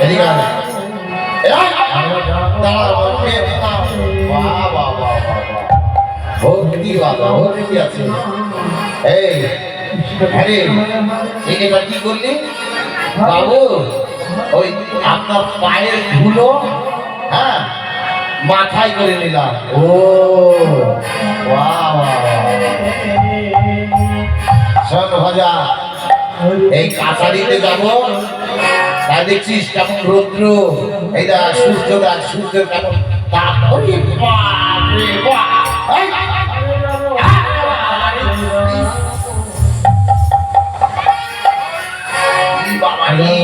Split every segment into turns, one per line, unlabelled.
এদিকে আয়। দাঁড়াও, বাহ বাহ বাহ বাহ বাহ, ভক্তি বাবা, ভক্তি আছে। এই আরে এটা কি করলি বাবু? ওই আপনার পায়ের ধুলো, হ্যাঁ, মাথায় করে নিলাম। ও বাহ বাহ, শোন ভাজা, এই কাছারিতে যাবো, তাই দেখছিস কেমন রৌদ্র, এই দেখ সূর্যটা, সূর্যের কেমন তাপ। ওরে বাপ রে বাপ, এই, এই বাবা রে।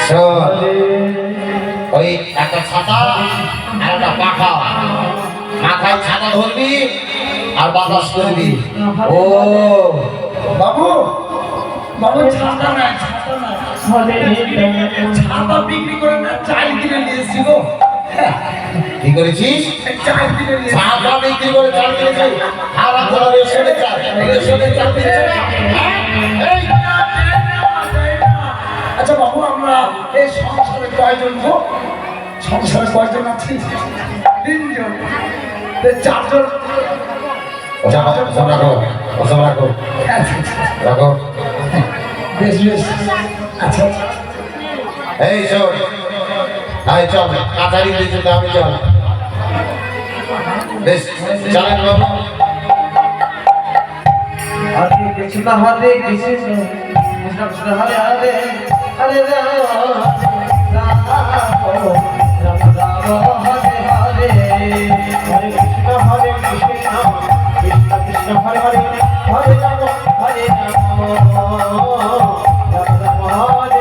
শোন, ওই একটা ছাতা আর একটা পাখা, মাথায় ছাতা ধরবি আর বাতাস করবি। ও
বাবু, বাবু ছাতা নাই, ছাতা বিক্রি করে না, চাল কিনে নিয়ে এসেছি গো।
কি করেছিস?
চাল কিনে নিয়ে
ছাতা বিক্রি করে চাল কিনেছিস? হারা ধরা রেশনের চাল, রেশনের চাল দিচ্ছে। এই
আচ্ছা বাবু, আমরা এই সংসারে কয়জন গো? সংসারে কয়জন আছি? 3 জন। 4 জন।
ওসব রাখো, ওসব রাখো, রাখো।
বেশ বেশ, আচ্ছা আচ্ছা।
এই শোন, এই চল কাছারি দিয়েছে, আমি চল। বেশ চলেন বাবু।
হরে কৃষ্ণ হরে কৃষ্ণ কৃষ্ণ কৃষ্ণ হরে হরে হরে রাম রাম রাম হরে হরে হরে কৃষ্ণ হরে কৃষ্ণ কৃষ্ণ কৃষ্ণ হরে হরে হরে রাম রাম রাম হরে